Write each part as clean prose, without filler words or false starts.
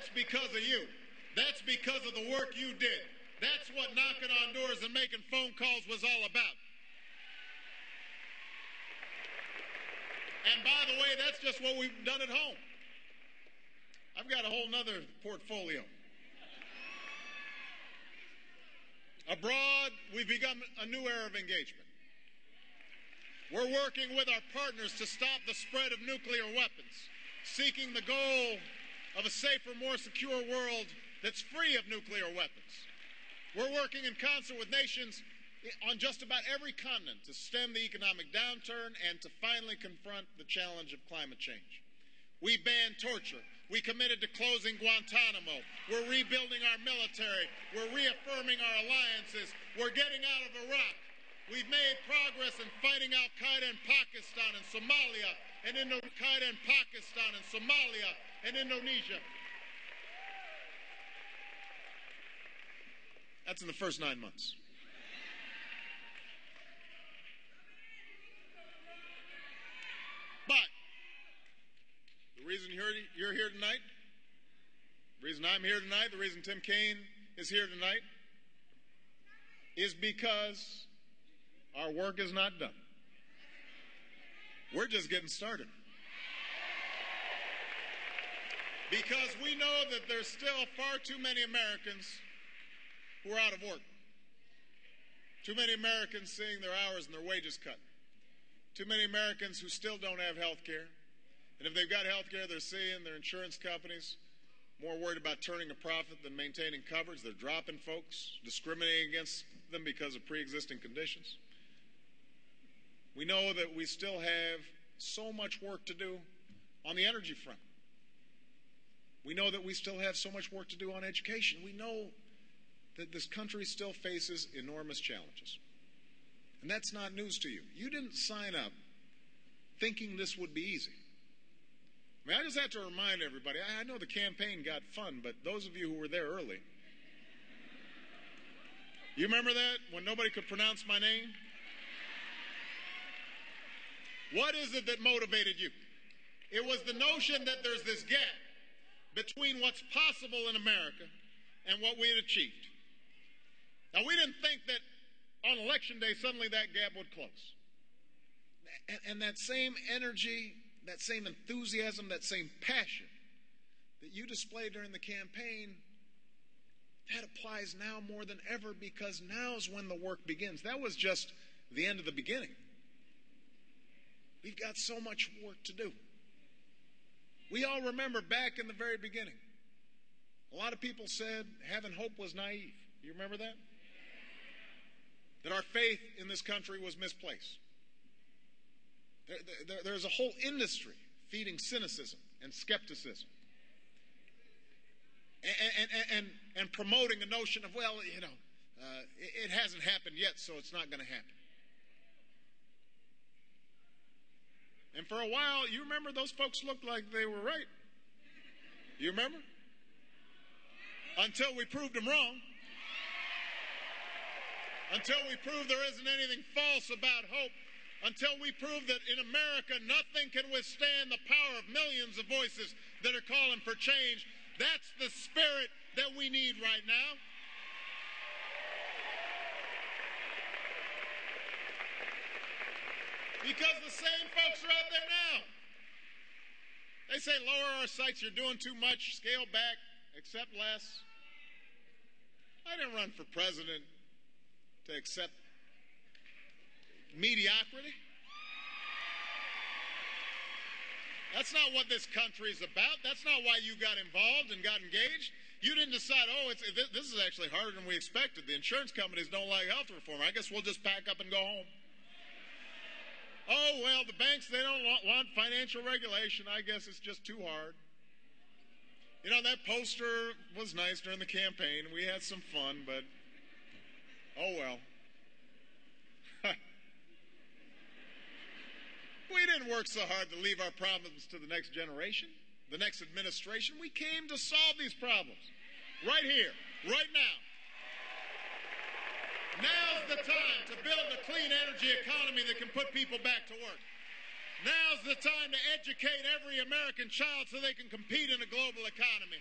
That's because of you. That's because of the work you did. That's what knocking on doors and making phone calls was all about. And by the way, that's just what we've done at home. I've got a whole nother portfolio. Abroad, we've begun a new era of engagement. We're working with our partners to stop the spread of nuclear weapons, seeking the goal of a safer, more secure world that's free of nuclear weapons. We're working in concert with nations on just about every continent to stem the economic downturn and to finally confront the challenge of climate change. We banned torture. We committed to closing Guantanamo. We're rebuilding our military. We're reaffirming our alliances. We're getting out of Iraq. We've made progress in fighting Al-Qaeda in Pakistan and Somalia and Al-Qaeda in Pakistan and Somalia and Indonesia. That's in the first 9 months. But the reason you're here tonight, the reason I'm here tonight, the reason Tim Kaine is here tonight is because our work is not done. We're just getting started. Because we know that there's still far too many Americans who are out of work. Too many Americans seeing their hours and their wages cut. Too many Americans who still don't have health care. And if they've got health care, they're seeing their insurance companies more worried about turning a profit than maintaining coverage. They're dropping folks, discriminating against them because of pre-existing conditions. We know that we still have so much work to do on the energy front. We know that we still have so much work to do on education. We know that this country still faces enormous challenges. And that's not news to you. You didn't sign up thinking this would be easy. I mean, I just have to remind everybody, I know the campaign got fun, but those of you who were there early, you remember that when nobody could pronounce my name? What is it that motivated you? It was the notion that there's this gap between what's possible in America and what we had achieved. Now, we didn't think that on Election Day suddenly that gap would close. And that same energy, that same enthusiasm, that same passion that you displayed during the campaign, that applies now more than ever, because now's when the work begins. That was just the end of the beginning. We've got so much work to do. We all remember back in the very beginning, a lot of people said having hope was naive. You remember that? That our faith in this country was misplaced. There's a whole industry feeding cynicism and skepticism and promoting a notion of, well, it hasn't happened yet, so it's not going to happen. And for a while, you remember those folks looked like they were right. You remember? Until we proved them wrong. Until we proved there isn't anything false about hope. Until we prove that in America nothing can withstand the power of millions of voices that are calling for change. That's the spirit that we need right now. Because the same folks are out there now. They say, lower our sights, you're doing too much, scale back, accept less. I didn't run for president to accept mediocrity. That's not what this country is about. That's not why you got involved and got engaged. You didn't decide, this is actually harder than we expected. The insurance companies don't like health reform. I guess we'll just pack up and go home. Oh, well, the banks, they don't want financial regulation. I guess it's just too hard. You know, that poster was nice during the campaign. We had some fun, but oh well. We didn't work so hard to leave our problems to the next generation, the next administration. We came to solve these problems right here, right now. Now's the time to build a clean energy economy that can put people back to work. Now's the time to educate every American child so they can compete in a global economy.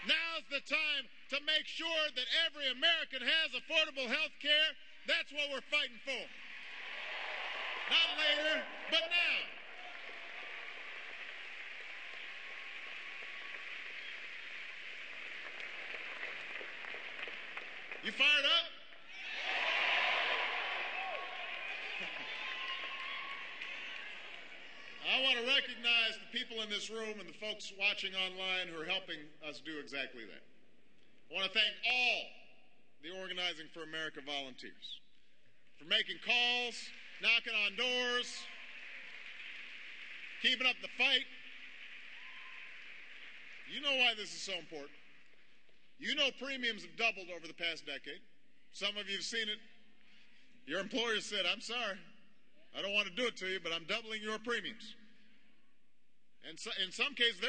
Now's the time to make sure that every American has affordable health care. That's what we're fighting for. Not later, but now. You fired up? I want to recognize the people in this room and the folks watching online who are helping us do exactly that. I want to thank all the Organizing for America volunteers for making calls, knocking on doors, keeping up the fight. You know why this is so important. You know premiums have doubled over the past decade. Some of you have seen it. Your employer said, I'm sorry, I don't want to do it to you, but I'm doubling your premiums. And so, in some cases,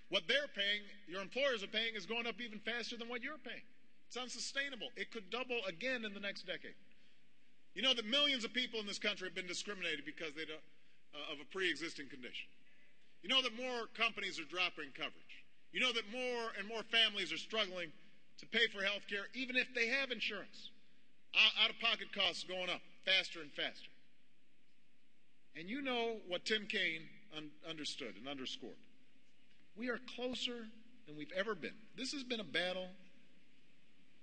what they're paying, your employers are paying, is going up even faster than what you're paying. It's unsustainable. It could double again in the next decade. You know that millions of people in this country have been discriminated because of a pre-existing condition. You know that more companies are dropping coverage. You know that more and more families are struggling to pay for health care, even if they have insurance. Out-of-pocket costs going up faster and faster. And you know what Tim Kaine understood and underscored. We are closer than we've ever been. This has been a battle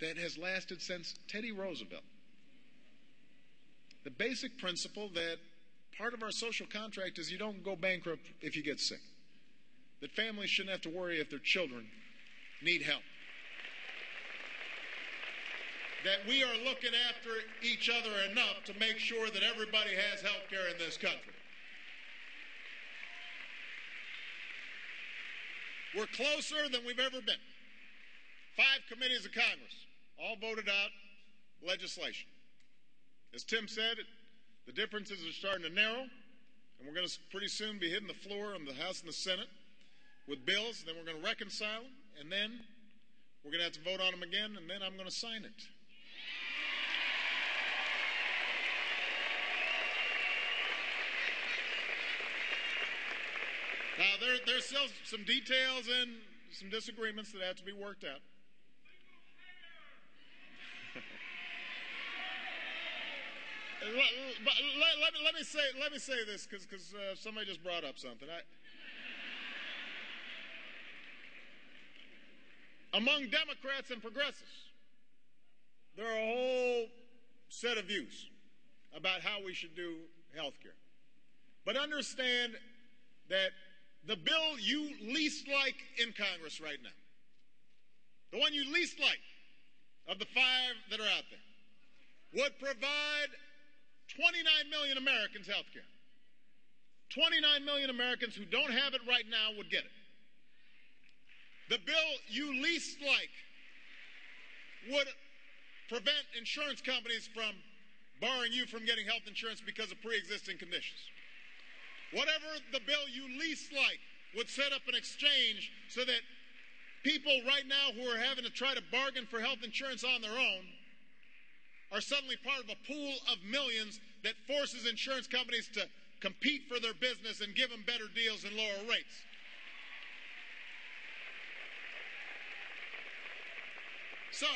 that has lasted since Teddy Roosevelt. The basic principle that part of our social contract is you don't go bankrupt if you get sick. That families shouldn't have to worry if their children need help. That we are looking after each other enough to make sure that everybody has health care in this country. We're closer than we've ever been. 5 committees of Congress all voted out legislation. As Tim said, the differences are starting to narrow, and we're going to pretty soon be hitting the floor in the House and the Senate with bills. Then we're going to reconcile them, and then we're going to have to vote on them again, and then I'm going to sign it. Now, there's still some details and some disagreements that have to be worked out. Let me say this because somebody just brought up something. Among Democrats and progressives, there are a whole set of views about how we should do health care. But understand that the bill you least like in Congress right now, the one you least like of the 5 that are out there, would provide 29 million Americans health care. 29 million Americans who don't have it right now would get it. The bill you least like would prevent insurance companies from barring you from getting health insurance because of pre-existing conditions. Whatever the bill you least like would set up an exchange so that people right now who are having to try to bargain for health insurance on their own are suddenly part of a pool of millions that forces insurance companies to compete for their business and give them better deals and lower rates. So,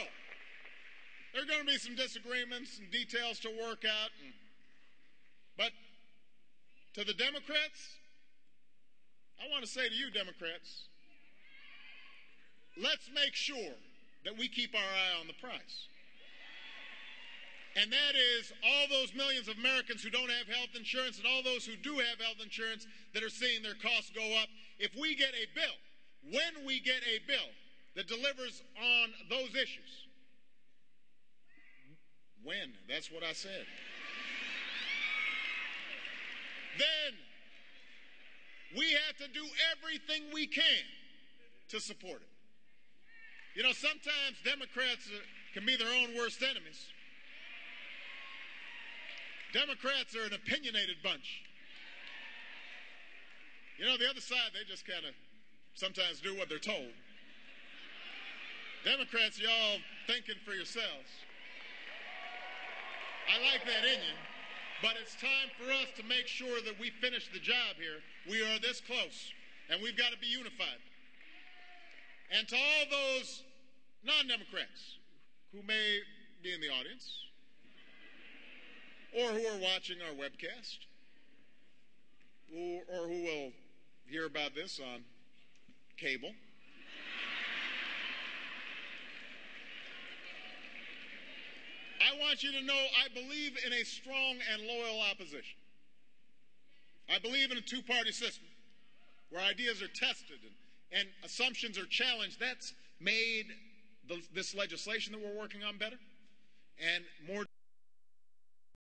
there are going to be some disagreements and details to work out, but to the Democrats, I want to say to you, Democrats, let's make sure that we keep our eye on the prize. And that is all those millions of Americans who don't have health insurance and all those who do have health insurance that are seeing their costs go up. If we get a bill, when we get a bill that delivers on those issues, when, that's what I said. Then we have to do everything we can to support it. You know, sometimes Democrats can be their own worst enemies. Democrats are an opinionated bunch. You know, the other side, they just kind of sometimes do what they're told. Democrats, y'all thinking for yourselves. I like that in you. But it's time for us to make sure that we finish the job here. We are this close, and we've got to be unified. And to all those non-Democrats who may be in the audience or who are watching our webcast or who will hear about this on cable, I want you to know I believe in a strong and loyal opposition. I believe in a two-party system where ideas are tested and assumptions are challenged. That's made this legislation that we're working on better and more